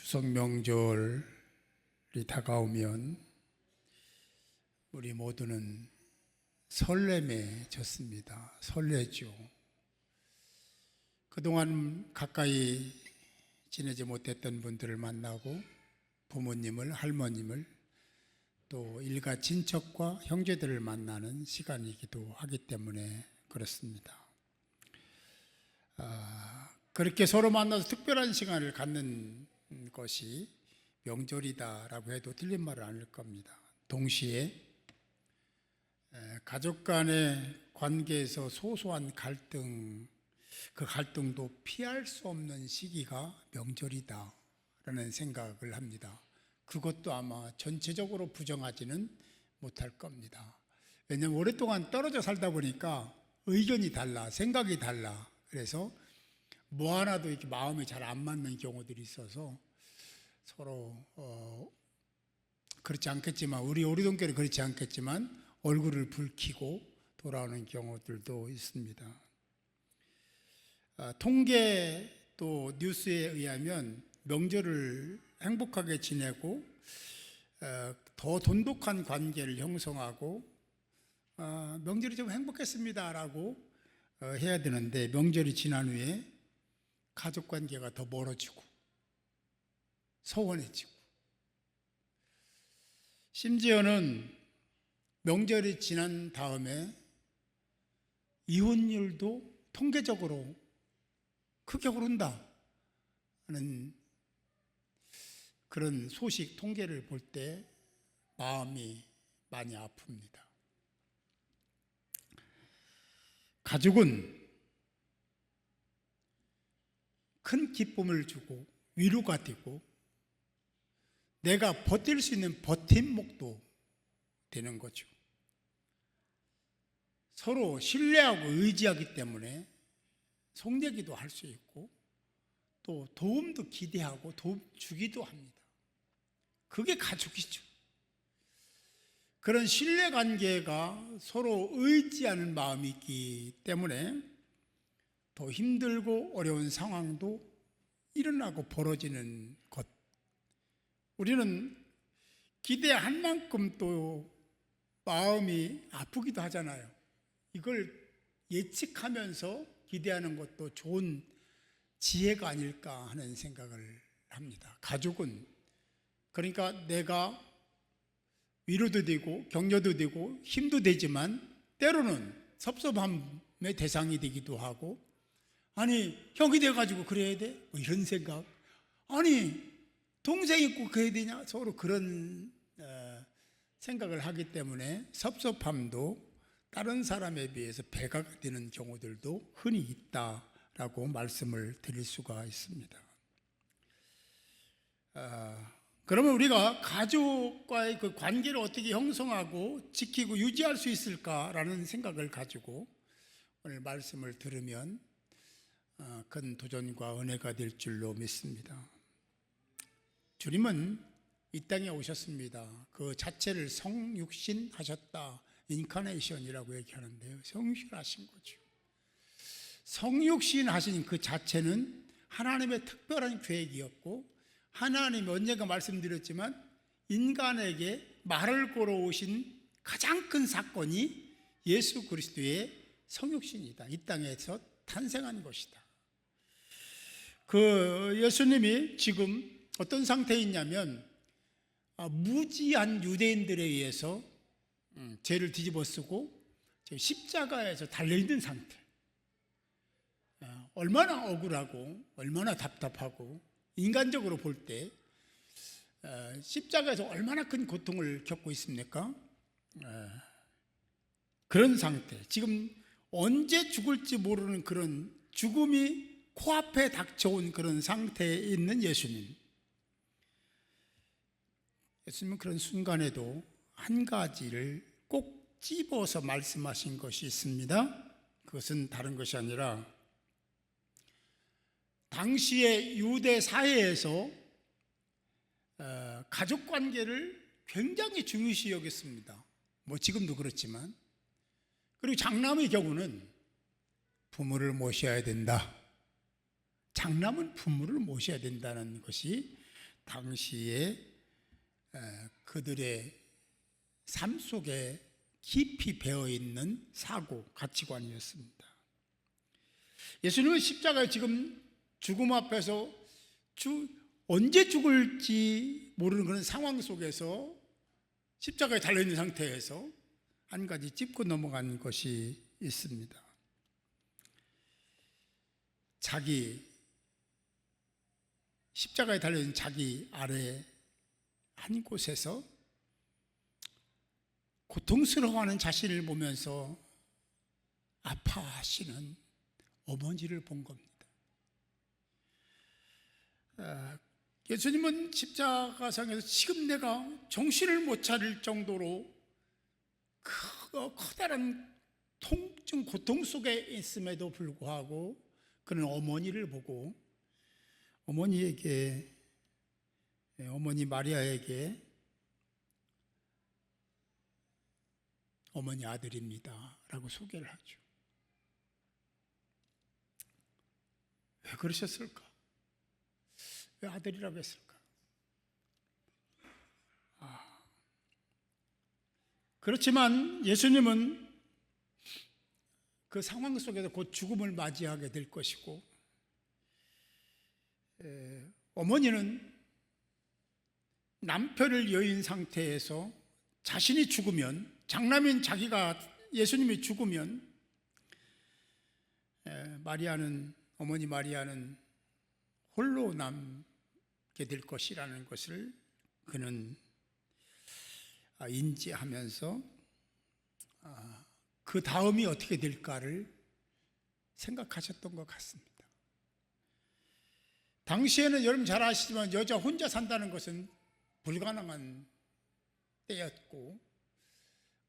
추석 명절이 다가오면 우리 모두는 설렘에 젖습니다. 설레죠. 그동안 가까이 지내지 못했던 분들을 만나고 부모님을, 할머님을 또 일가 친척과 형제들을 만나는 시간이기도 하기 때문에 그렇습니다. 그렇게 서로 만나서 특별한 시간을 갖는 것이 명절이다라고 해도 틀린 말은 아닐 겁니다. 동시에 가족 간의 관계에서 소소한 갈등, 그 갈등도 피할 수 없는 시기가 명절이다라는 생각을 합니다. 그것도 아마 전체적으로 부정하지는 못할 겁니다. 왜냐하면 오랫동안 떨어져 살다 보니까 의견이 달라, 생각이 달라. 그래서 뭐 하나도 이렇게 마음이 잘 안 맞는 경우들이 있어서 서로 그렇지 않겠지만 우리 오리동교는 그렇지 않겠지만 얼굴을 붉히고 돌아오는 경우들도 있습니다. 통계 또 뉴스에 의하면 명절을 행복하게 지내고 더 돈독한 관계를 형성하고 명절이 좀 행복했습니다라고 해야 되는데 명절이 지난 후에 가족관계가 더 멀어지고 소원해지고 심지어는 명절이 지난 다음에 이혼율도 통계적으로 크게 오른다 하는 그런 소식 통계를 볼 때 마음이 많이 아픕니다. 가족은 큰 기쁨을 주고 위로가 되고 내가 버틸 수 있는 버팀목도 되는 거죠. 서로 신뢰하고 의지하기 때문에 속내기도 할 수 있고 또 도움도 기대하고 도움 주기도 합니다. 그게 가족이죠. 그런 신뢰관계가 서로 의지하는 마음이 있기 때문에 더 힘들고 어려운 상황도 일어나고 벌어지는 것. 우리는 기대한 만큼 또 마음이 아프기도 하잖아요. 이걸 예측하면서 기대하는 것도 좋은 지혜가 아닐까 하는 생각을 합니다. 가족은 그러니까 내가 위로도 되고 격려도 되고 힘도 되지만 때로는 섭섭함의 대상이 되기도 하고 아니 형이 돼가지고 그래야 돼? 뭐 이런 생각. 아니 동생 있고 그래야 되냐? 서로 그런 생각을 하기 때문에 섭섭함도 다른 사람에 비해서 배가 되는 경우들도 흔히 있다라고 말씀을 드릴 수가 있습니다. 그러면 우리가 가족과의 그 관계를 어떻게 형성하고 지키고 유지할 수 있을까라는 생각을 가지고 오늘 말씀을 들으면 큰 도전과 은혜가 될 줄로 믿습니다. 주님은 이 땅에 오셨습니다. 그 자체를 성육신 하셨다. 인카네이션이라고 얘기하는데요. 성육신하신 거죠. 성육신 하신 그 자체는 하나님의 특별한 계획이었고 하나님이 언젠가 말씀드렸지만 인간에게 말을 걸어오신 가장 큰 사건이 예수 그리스도의 성육신이다. 이 땅에서 탄생한 것이다. 그 예수님이 지금 어떤 상태에 있냐면 무지한 유대인들에 의해서 죄를 뒤집어쓰고 십자가에서 달려있는 상태. 얼마나 억울하고 얼마나 답답하고 인간적으로 볼 때 십자가에서 얼마나 큰 고통을 겪고 있습니까? 그런 상태. 지금 언제 죽을지 모르는 그런 죽음이 코앞에 닥쳐온 그런 상태에 있는 예수님. 예수님은 그런 순간에도 한 가지를 꼭 집어서 말씀하신 것이 있습니다. 그것은 다른 것이 아니라 당시의 유대 사회에서 가족관계를 굉장히 중요시 여겼습니다. 뭐 지금도 그렇지만. 그리고 장남의 경우는 부모를 모셔야 된다. 장남은 부모를 모셔야 된다는 것이 당시에 그들의 삶 속에 깊이 배어있는 사고, 가치관이었습니다. 예수님은 십자가에 지금 죽음 앞에서 언제 죽을지 모르는 그런 상황 속에서 십자가에 달려있는 상태에서 한 가지 짚고 넘어간 것이 있습니다. 십자가에 달려있는 자기 아래 한 곳에서 고통스러워하는 자신을 보면서 아파하시는 어머니를 본 겁니다. 예수님은 십자가상에서 지금 내가 정신을 못 차릴 정도로 커다란 통증, 고통 속에 있음에도 불구하고 그는 어머니를 보고 어머니 마리아에게 어머니 아들입니다 라고 소개를 하죠. 왜 그러셨을까? 왜 아들이라고 했을까? 그렇지만 예수님은 그 상황 속에서 곧 죽음을 맞이하게 될 것이고, 어머니는 남편을 여인 상태에서 자신이 죽으면, 장남인 예수님이 죽으면 어머니 마리아는 홀로 남게 될 것이라는 것을 그는 인지하면서 그 다음이 어떻게 될까를 생각하셨던 것 같습니다. 당시에는 여러분 잘 아시지만 여자 혼자 산다는 것은 불가능한 때였고,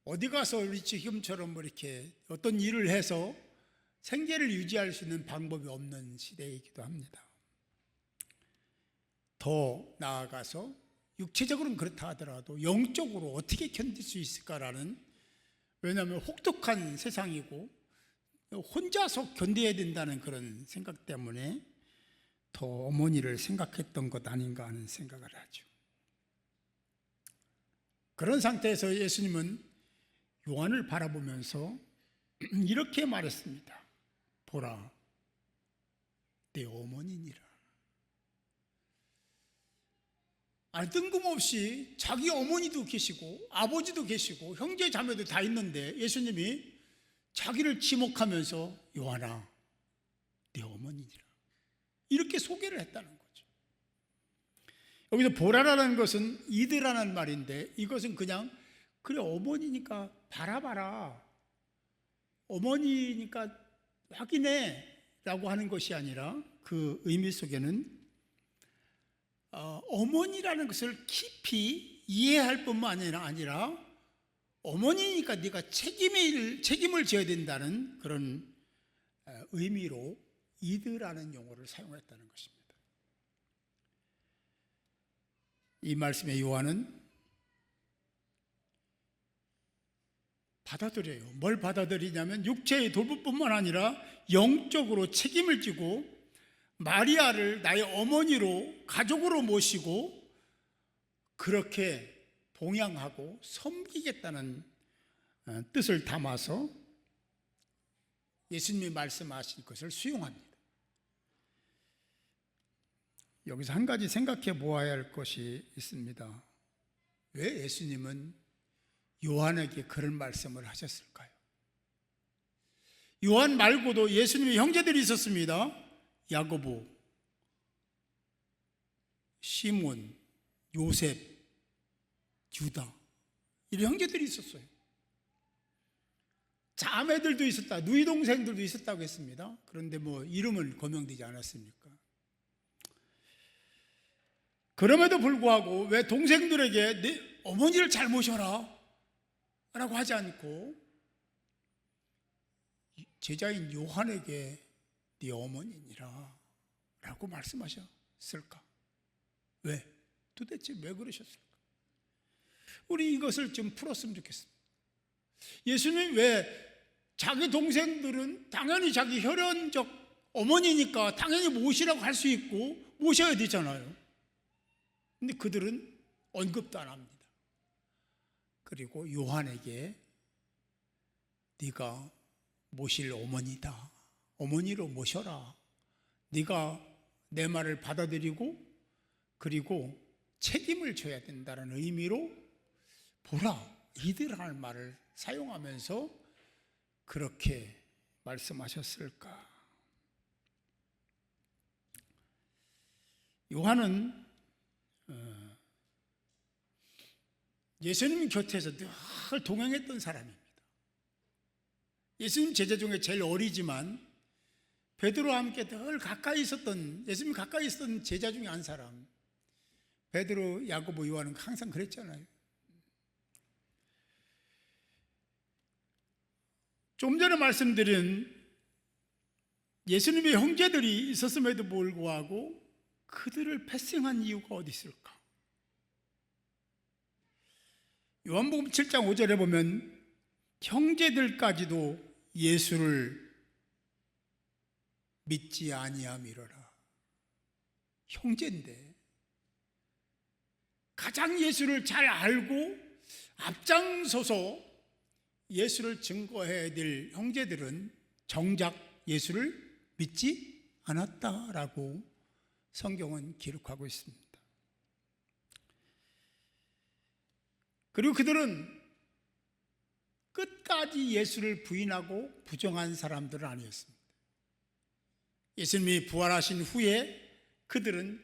어디 가서 우리 지금처럼 이렇게 어떤 일을 해서 생계를 유지할 수 있는 방법이 없는 시대이기도 합니다. 더 나아가서 육체적으로는 그렇다 하더라도 영적으로 어떻게 견딜 수 있을까라는, 왜냐하면 혹독한 세상이고 혼자서 견뎌야 된다는 그런 생각 때문에 더 어머니를 생각했던 것 아닌가 하는 생각을 하죠. 그런 상태에서 예수님은 요한을 바라보면서 이렇게 말했습니다. 보라, 내 어머니니라. 뜬금없이 자기 어머니도 계시고 아버지도 계시고 형제 자매도 다 있는데 예수님이 자기를 지목하면서 요한아, 내 어머니니라, 이렇게 소개를 했다는 거죠. 여기서 보라라는 것은 이드라는 말인데, 이것은 그냥 그래 어머니니까 바라봐라, 어머니니까 확인해 라고 하는 것이 아니라, 그 의미 속에는 어머니라는 것을 깊이 이해할 뿐만 아니라 어머니니까 네가 책임을 져야 된다는 그런 의미로 이드라는 용어를 사용했다는 것입니다. 이 말씀에 요한은 받아들여요. 뭘 받아들이냐면 육체의 돌보뿐만 아니라 영적으로 책임을 지고 마리아를 나의 어머니로 가족으로 모시고 그렇게 봉양하고 섬기겠다는 뜻을 담아서 예수님이 말씀하신 것을 수용합니다. 여기서 한 가지 생각해 보아야 할 것이 있습니다. 왜 예수님은 요한에게 그런 말씀을 하셨을까요? 요한 말고도 예수님의 형제들이 있었습니다. 야고보, 시몬, 요셉, 유다, 이런 형제들이 있었어요. 자매들도 있었다, 누이 동생들도 있었다고 했습니다. 그런데 이름은 거명되지 않았습니까? 그럼에도 불구하고 왜 동생들에게 내 어머니를 잘 모셔라 라고 하지 않고 제자인 요한에게 네 어머니니라 라고 말씀하셨을까? 왜? 도대체 왜 그러셨을까? 우리 이것을 좀 풀었으면 좋겠습니다. 예수님 왜 자기 동생들은 당연히 자기 혈연적 어머니니까 당연히 모시라고 할 수 있고 모셔야 되잖아요. 근데 그들은 언급도 안 합니다. 그리고 요한에게 네가 모실 어머니다, 어머니로 모셔라. 네가 내 말을 받아들이고 그리고 책임을 져야 된다는 의미로 보라, 이들하는 말을 사용하면서 그렇게 말씀하셨을까? 요한은 예수님 곁에서 늘 동행했던 사람입니다. 예수님 제자 중에 제일 어리지만 베드로와 함께 늘 가까이 있었던, 예수님 가까이 있었던 제자 중에 한 사람. 베드로, 야고보, 요한은 항상 그랬잖아요. 좀 전에 말씀드린 예수님의 형제들이 있었음에도 불구하고 그들을 패싱한 이유가 어디 있을까? 요한복음 7장 5절에 보면 형제들까지도 예수를 믿지 아니함이로라. 형제인데 가장 예수를 잘 알고 앞장서서 예수를 증거해야 될 형제들은 정작 예수를 믿지 않았다라고 성경은 기록하고 있습니다. 그리고 그들은 끝까지 예수를 부인하고 부정한 사람들은 아니었습니다. 예수님이 부활하신 후에 그들은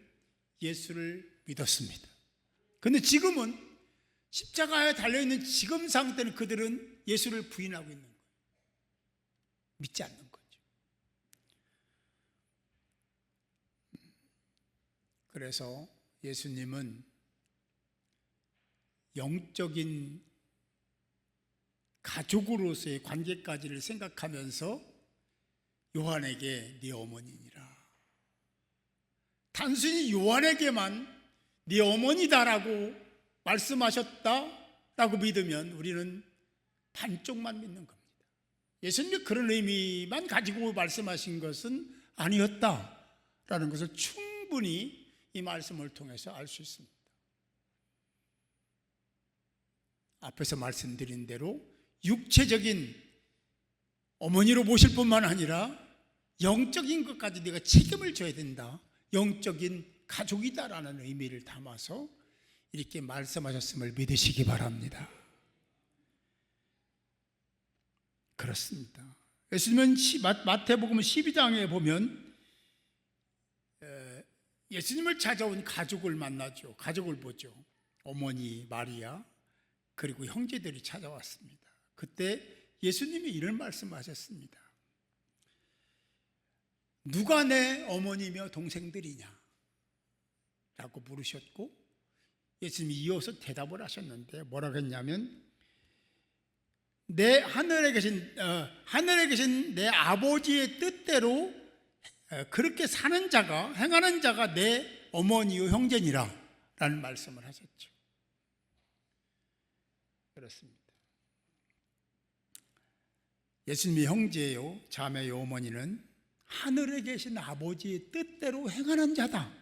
예수를 믿었습니다. 그런데 지금은 십자가에 달려있는 지금 상태는 그들은 예수를 부인하고 있는 거예요. 믿지 않는 거죠. 그래서 예수님은 영적인 가족으로서의 관계까지를 생각하면서 요한에게 네 어머니니라. 단순히 요한에게만 네 어머니다라고 말씀하셨다라고 믿으면 우리는 반쪽만 믿는 겁니다. 예수님이 그런 의미만 가지고 말씀하신 것은 아니었다라는 것을 충분히 이 말씀을 통해서 알 수 있습니다. 앞에서 말씀드린 대로 육체적인 어머니로 모실 뿐만 아니라 영적인 것까지 네가 책임을 져야 된다, 영적인 가족이다라는 의미를 담아서 이렇게 말씀하셨음을 믿으시기 바랍니다. 그렇습니다. 예수님은 마태복음 12장에 보면 예수님을 찾아온 가족을 만나죠. 가족을 보죠. 어머니 마리아 그리고 형제들이 찾아왔습니다. 그때 예수님이 이런 말씀하셨습니다. 누가 내 어머니며 동생들이냐? 라고 물으셨고 예수님이 이어서 대답을 하셨는데 뭐라고 했냐면 하늘에 계신 내 아버지의 뜻대로 그렇게 사는 자가, 행하는 자가 내 어머니요 형제니라 라는 말씀을 하셨죠. 그렇습니다. 예수님의 형제요 자매요 어머니는 하늘에 계신 아버지의 뜻대로 행하는 자다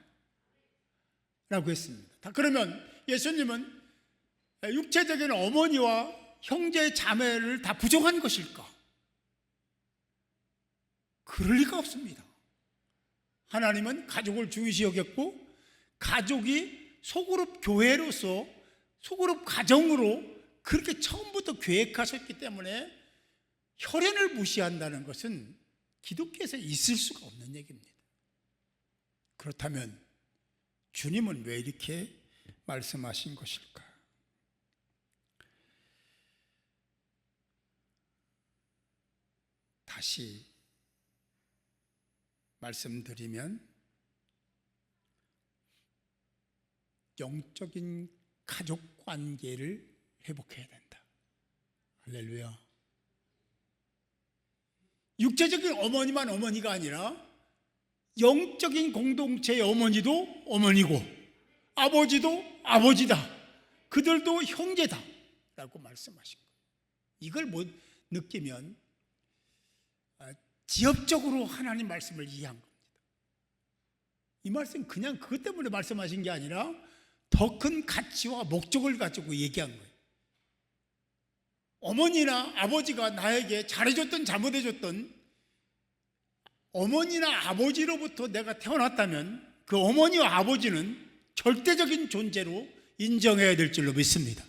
라고 했습니다. 그러면 예수님은 육체적인 어머니와 형제 자매를 다 부정한 것일까? 그럴 리가 없습니다. 하나님은 가족을 중요시 여겼고 가족이 소그룹 교회로서 소그룹 가정으로 그렇게 처음부터 계획하셨기 때문에 혈연을 무시한다는 것은 기독교에서 있을 수가 없는 얘기입니다. 그렇다면 주님은 왜 이렇게 말씀하신 것일까? 다시 말씀드리면 영적인 가족 관계를 회복해야 된다. 할렐루야. 육체적인 어머니만 어머니가 아니라 영적인 공동체의 어머니도 어머니고 아버지도 아버지다. 그들도 형제다 라고 말씀하신 거예요. 이걸 못 느끼면 지엽적으로 하나님 말씀을 이해한 겁니다. 이 말씀 그냥 그것 때문에 말씀하신 게 아니라 더 큰 가치와 목적을 가지고 얘기한 거예요. 어머니나 아버지가 나에게 잘해줬던 잘못해줬던 어머니나 아버지로부터 내가 태어났다면 그 어머니와 아버지는 절대적인 존재로 인정해야 될 줄로 믿습니다.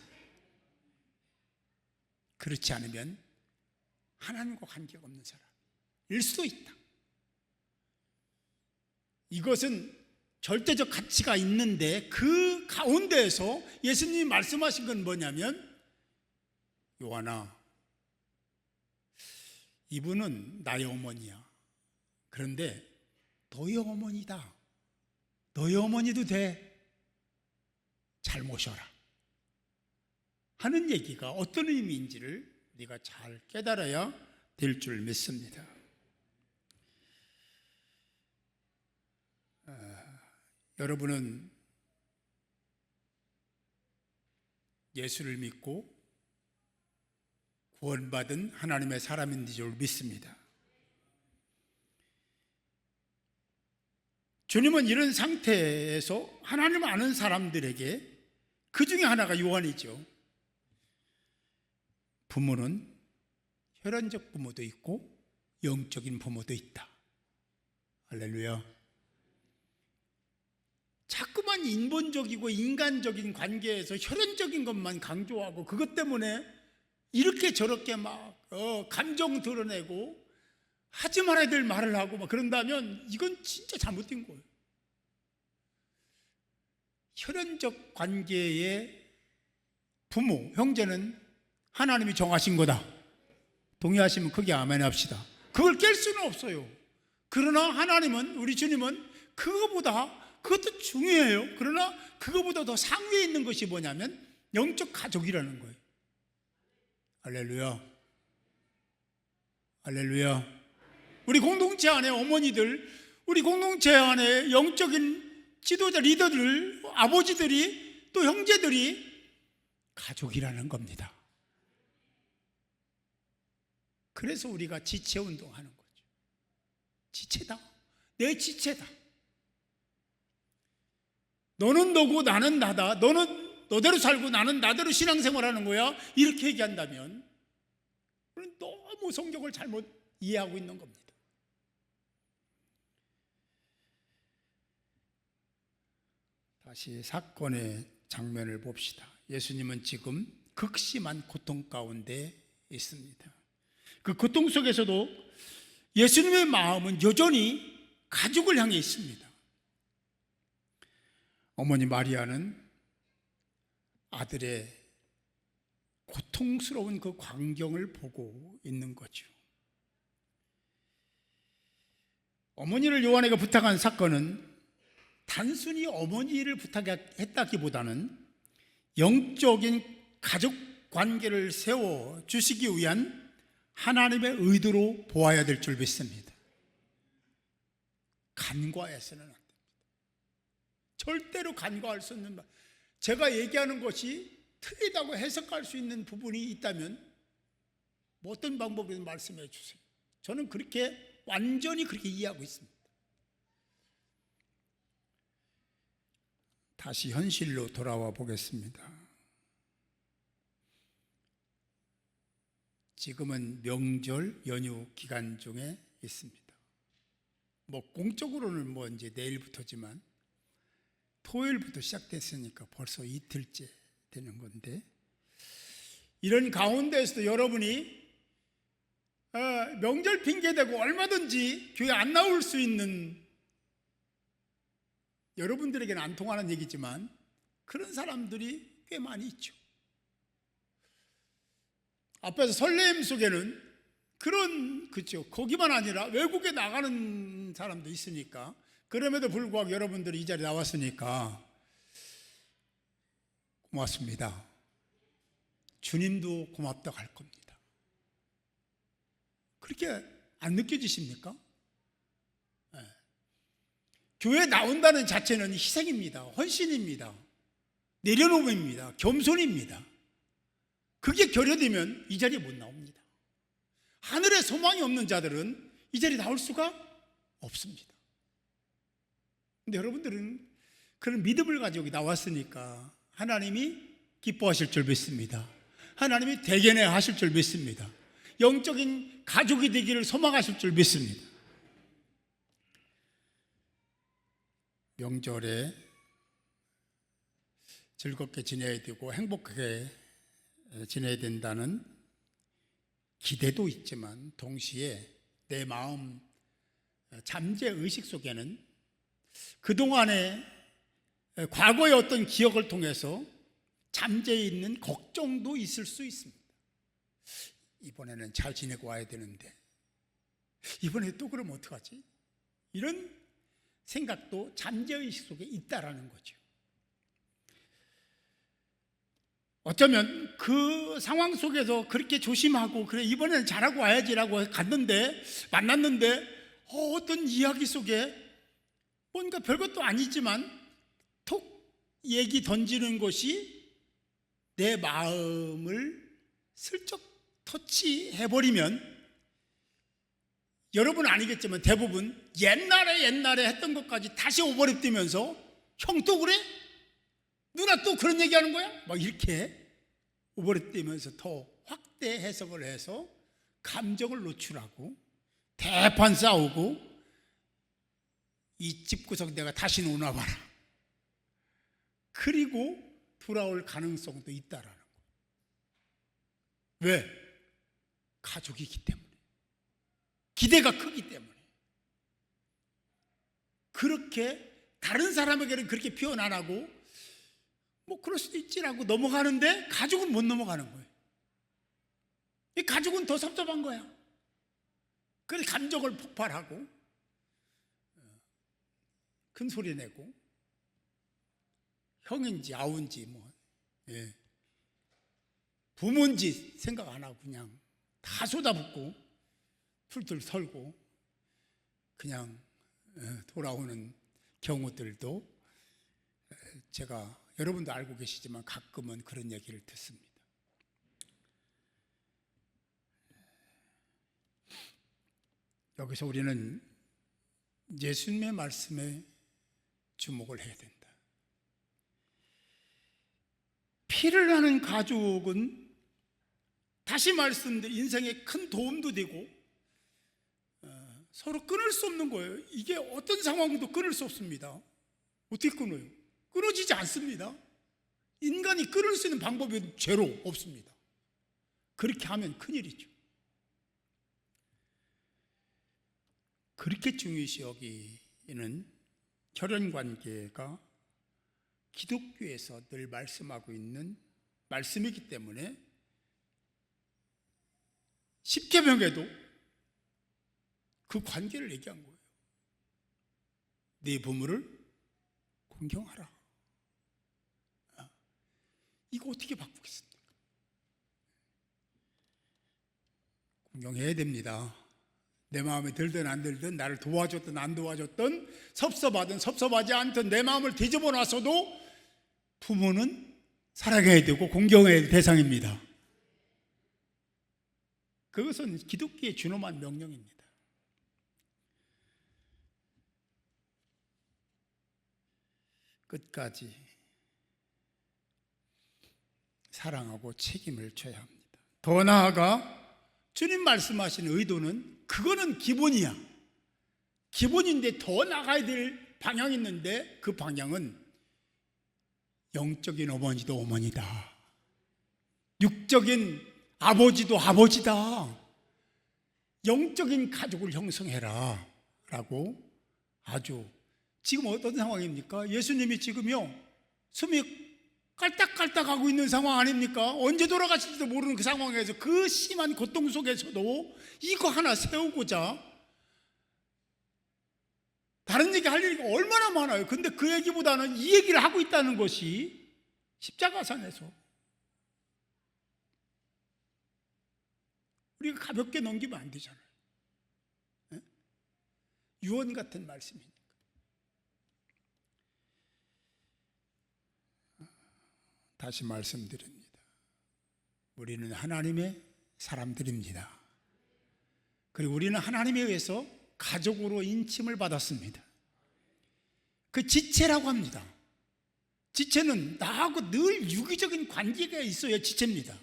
그렇지 않으면 하나님과 관계가 없는 사람일 수도 있다. 이것은 절대적 가치가 있는데 그 가운데에서 예수님이 말씀하신 건 뭐냐면, 요한아, 이분은 나의 어머니야. 그런데 너의 어머니다. 너의 어머니도 돼. 잘 모셔라 하는 얘기가 어떤 의미인지를 우리가 잘 깨달아야 될 줄 믿습니다. 여러분은 예수를 믿고 구원받은 하나님의 사람인 줄 믿습니다. 주님은 이런 상태에서 하나님을 아는 사람들에게, 그 중에 하나가 요한이죠, 부모는 혈연적 부모도 있고 영적인 부모도 있다. 할렐루야. 자꾸만 인본적이고 인간적인 관계에서 혈연적인 것만 강조하고 그것 때문에 이렇게 저렇게 막 감정 드러내고 하지 말아야 될 말을 하고 막 그런다면 이건 진짜 잘못된 거예요. 혈연적 관계의 부모, 형제는 하나님이 정하신 거다. 동의하시면 크게 아멘 합시다. 그걸 깰 수는 없어요. 그러나 하나님은, 우리 주님은 그것도 중요해요. 그러나 그것보다 더 상위에 있는 것이 뭐냐면 영적 가족이라는 거예요. 할렐루야. 할렐루야. 우리 공동체 안에 어머니들, 우리 공동체 안에 영적인 지도자, 리더들, 아버지들이, 또 형제들이 가족이라는 겁니다. 그래서 우리가 지체 운동하는 거죠. 지체다. 내 지체다. 너는 너고 나는 나다. 너는 너대로 살고 나는 나대로 신앙생활하는 거야. 이렇게 얘기한다면 우리는 너무 성경을 잘못 이해하고 있는 겁니다. 다시 사건의 장면을 봅시다. 예수님은 지금 극심한 고통 가운데 있습니다. 그 고통 속에서도 예수님의 마음은 여전히 가족을 향해 있습니다. 어머니 마리아는 아들의 고통스러운 그 광경을 보고 있는 거죠. 어머니를 요한에게 부탁한 사건은 단순히 어머니를 부탁했다기보다는 영적인 가족 관계를 세워주시기 위한 하나님의 의도로 보아야 될 줄 믿습니다. 간과해서는 안 됩니다. 절대로 간과할 수 없는 말. 제가 얘기하는 것이 틀리다고 해석할 수 있는 부분이 있다면 뭐 어떤 방법이든 말씀해 주세요. 저는 완전히 그렇게 이해하고 있습니다. 다시 현실로 돌아와 보겠습니다. 지금은 명절 연휴 기간 중에 있습니다. 공적으로는 이제 내일부터지만 토요일부터 시작됐으니까 벌써 이틀째 되는 건데, 이런 가운데에서도 여러분이 명절 핑계대고 얼마든지 교회 안 나올 수 있는, 여러분들에게는 안 통하는 얘기지만 그런 사람들이 꽤 많이 있죠. 앞에서 설레임 속에는 그렇죠. 거기만 아니라 외국에 나가는 사람도 있으니까, 그럼에도 불구하고 여러분들이 이 자리에 나왔으니까 고맙습니다. 주님도 고맙다고 할 겁니다. 그렇게 안 느껴지십니까? 네. 교회 나온다는 자체는 희생입니다. 헌신입니다. 내려놓음입니다. 겸손입니다. 그게 결여되면 이 자리에 못 나옵니다. 하늘에 소망이 없는 자들은 이 자리에 나올 수가 없습니다. 근데 여러분들은 그런 믿음을 가지고 나왔으니까 하나님이 기뻐하실 줄 믿습니다. 하나님이 대견해 하실 줄 믿습니다. 영적인 가족이 되기를 소망하실 줄 믿습니다. 명절에 즐겁게 지내야 되고 행복하게 지내야 된다는 기대도 있지만 동시에 내 마음 잠재의식 속에는 그동안의 과거의 어떤 기억을 통해서 잠재해 있는 걱정도 있을 수 있습니다. 이번에는 잘 지내고 와야 되는데 이번에 또 그러면 어떡하지? 이런 생각도 잠재의식 속에 있다라는 거죠. 어쩌면 그 상황 속에서 그렇게 조심하고 그래 이번에는 잘하고 와야지라고 갔는데 만났는데 어떤 이야기 속에 뭔가 별것도 아니지만 톡 얘기 던지는 것이 내 마음을 슬쩍 터치해버리면 여러분은 아니겠지만 대부분 옛날에 했던 것까지 다시 오버랩되면서 형 또 그래? 누나 또 그런 얘기하는 거야? 막 이렇게 오버랩되면서 더 확대 해석을 해서 감정을 노출하고 대판 싸우고 이 집구석 내가 다시 오나 봐라. 그리고 돌아올 가능성도 있다라는 거예요. 왜? 가족이기 때문에. 기대가 크기 때문에. 그렇게 다른 사람에게는 그렇게 표현 안 하고 뭐 그럴 수도 있지라고 넘어가는데 가족은 못 넘어가는 거예요. 이 가족은 더 섭섭한 거야. 그래서 감정을 폭발하고 큰 소리 내고 형인지 아우인지 뭐 부모인지 생각 안 하고 그냥 다 쏟아붓고 풀들 털고 그냥 돌아오는 경우들도 제가 여러분도 알고 계시지만 가끔은 그런 얘기를 듣습니다. 여기서 우리는 예수님의 말씀에 주목을 해야 된다. 피를 나는 가족은 다시 말씀드린 인생에 큰 도움도 되고 서로 끊을 수 없는 거예요. 이게 어떤 상황도 끊을 수 없습니다. 어떻게 끊어요? 끊어지지 않습니다. 인간이 끊을 수 있는 방법이 죄로 없습니다. 그렇게 하면 큰일이죠. 그렇게 중요시 여기는 혈연관계가 기독교에서 늘 말씀하고 있는 말씀이기 때문에 십계명에도 그 관계를 얘기한 거예요. 네 부모를 공경하라. 이거 어떻게 바꾸겠습니까? 공경해야 됩니다. 내 마음에 들든 안 들든 나를 도와줬든 안 도와줬든 섭섭하든 섭섭하지 않든 내 마음을 뒤집어 놨어도 부모는 사랑해야 되고 공경해야 될 대상입니다. 그것은 기독교의 준엄한 명령입니다. 끝까지 사랑하고 책임을 져야 합니다. 더 나아가 주님 말씀하신 의도는 그거는 기본이야. 기본인데 더 나가야 될 방향이 있는데 그 방향은 영적인 어머니도 어머니다. 육적인 아버지도 아버지다. 영적인 가족을 형성해라 라고 아주 지금 어떤 상황입니까? 예수님이 지금요 숨이 깔딱깔딱하고 있는 상황 아닙니까? 언제 돌아가실지도 모르는 그 상황에서 그 심한 고통 속에서도 이거 하나 세우고자 다른 얘기 할 얘기가 얼마나 많아요. 근데 그 얘기보다는 이 얘기를 하고 있다는 것이 십자가산에서 우리가 가볍게 넘기면 안 되잖아요. 유언 같은 말씀이니까. 다시 말씀드립니다. 우리는 하나님의 사람들입니다. 그리고 우리는 하나님에 의해서 가족으로 인침을 받았습니다. 그 지체라고 합니다. 지체는 나하고 늘 유기적인 관계가 있어야 지체입니다.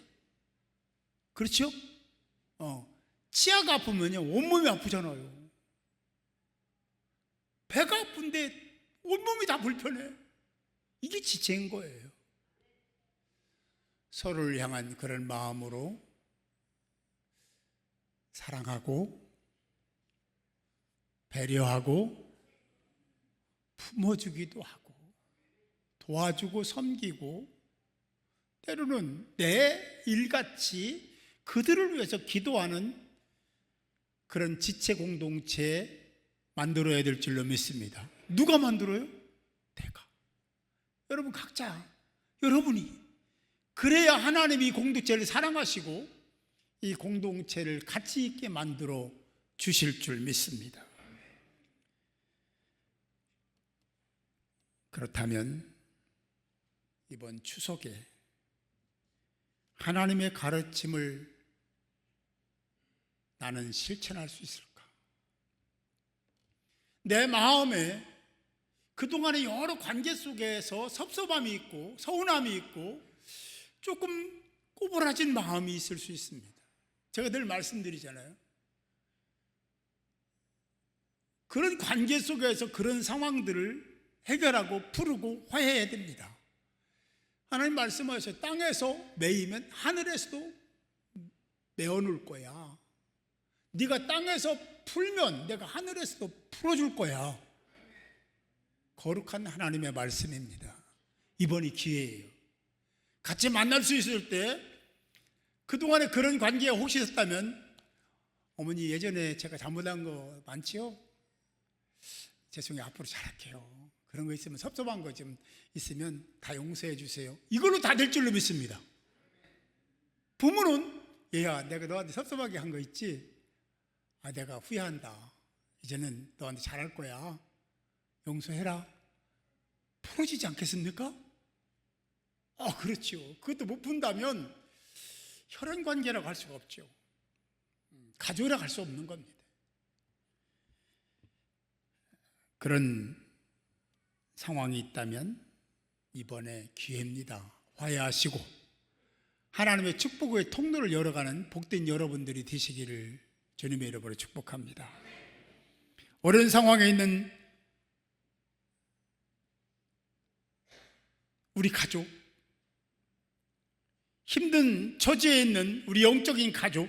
그렇죠? 치아가 아프면요 온몸이 아프잖아요. 배가 아픈데 온몸이 다 불편해. 이게 지체인 거예요. 서로를 향한 그런 마음으로 사랑하고 배려하고 품어주기도 하고 도와주고 섬기고 때로는 내 일같이 그들을 위해서 기도하는 그런 지체 공동체 만들어야 될 줄로 믿습니다. 누가 만들어요? 내가. 여러분 각자 여러분이 그래야 하나님이 공동체를 사랑하시고 이 공동체를 가치 있게 만들어 주실 줄 믿습니다. 그렇다면 이번 추석에 하나님의 가르침을 나는 실천할 수 있을까? 내 마음에 그동안의 여러 관계 속에서 섭섭함이 있고 서운함이 있고 조금 꼬부라진 마음이 있을 수 있습니다. 제가 늘 말씀드리잖아요. 그런 관계 속에서 그런 상황들을 해결하고 풀고 화해해야 됩니다. 하나님 말씀하셔서 땅에서 매이면 하늘에서도 메어놓을 거야. 네가 땅에서 풀면 내가 하늘에서도 풀어줄 거야. 거룩한 하나님의 말씀입니다. 이번이 기회예요. 같이 만날 수 있을 때 그동안에 그런 관계가 혹시 있었다면 어머니 예전에 제가 잘못한 거 많지요? 죄송해요. 앞으로 잘할게요. 그런 거 있으면 섭섭한 거 좀 있으면 다 용서해 주세요. 이걸로 다 될 줄로 믿습니다. 부모는 얘야 내가 너한테 섭섭하게 한 거 있지? 내가 후회한다. 이제는 너한테 잘할 거야. 용서해라. 풀어지지 않겠습니까? 그렇죠. 그것도 못 푼다면 혈연 관계라고 할 수가 없죠. 가족이라고 할 수 없는 겁니다. 그런 상황이 있다면 이번에 기회입니다. 화해하시고 하나님의 축복의 통로를 열어가는 복된 여러분들이 되시기를 주님의 이름으로 축복합니다. 어려운 상황에 있는 우리 가족, 힘든 처지에 있는 우리 영적인 가족,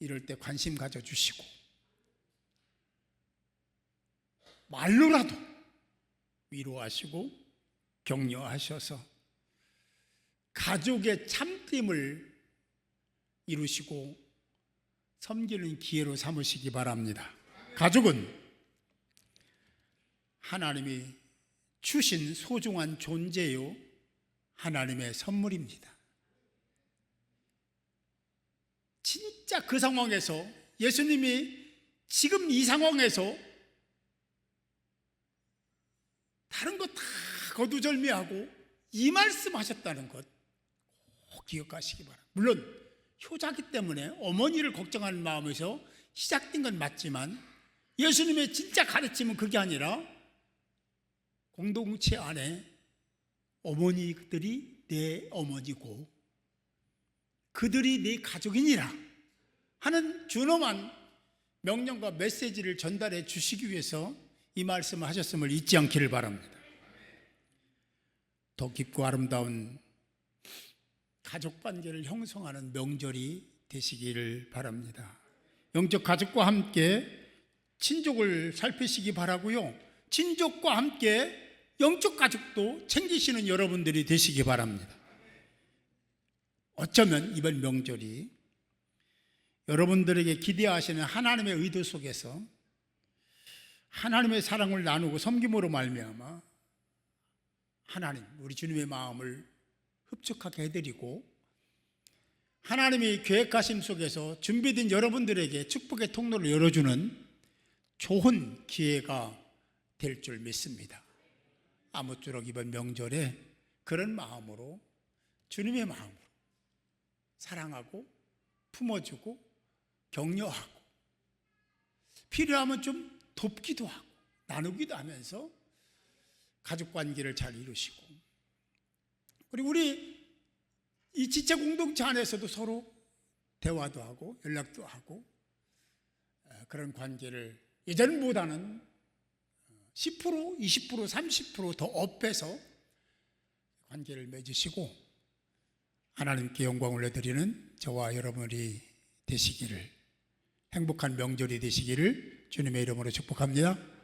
이럴 때 관심 가져주시고 말로라도 위로하시고 격려하셔서 가족의 참됨을 이루시고 섬기는 기회로 삼으시기 바랍니다. 가족은 하나님이 주신 소중한 존재요 하나님의 선물입니다. 진짜 그 상황에서 예수님이 지금 이 상황에서 다른 거 다 거두절미하고 이 말씀하셨다는 것 꼭 기억하시기 바랍니다. 물론 효자기 때문에 어머니를 걱정하는 마음에서 시작된 건 맞지만 예수님의 진짜 가르침은 그게 아니라 공동체 안에 어머니들이 내 어머니고 그들이 내 가족이니라 하는 준엄한 명령과 메시지를 전달해 주시기 위해서 이 말씀을 하셨음을 잊지 않기를 바랍니다. 더 깊고 아름다운 가족 관계를 형성하는 명절이 되시기를 바랍니다. 영적 가족과 함께 친족을 살피시기 바라고요. 친족과 함께 영적 가족도 챙기시는 여러분들이 되시기 바랍니다. 어쩌면 이번 명절이 여러분들에게 기대하시는 하나님의 의도 속에서 하나님의 사랑을 나누고 섬김으로 말미암아 하나님, 우리 주님의 마음을 흡족하게 해드리고 하나님이 계획하심 속에서 준비된 여러분들에게 축복의 통로를 열어주는 좋은 기회가 될 줄 믿습니다. 아무쪼록 이번 명절에 그런 마음으로 주님의 마음으로 사랑하고 품어주고 격려하고 필요하면 좀 돕기도 하고 나누기도 하면서 가족 관계를 잘 이루시고, 그리고 우리 이 지체 공동체 안에서도 서로 대화도 하고 연락도 하고 그런 관계를 예전보다는 10%, 20%, 30%더 업해서 관계를 맺으시고 하나님께 영광을 올려드리는 저와 여러분이 되시기를, 행복한 명절이 되시기를 주님의 이름으로 축복합니다.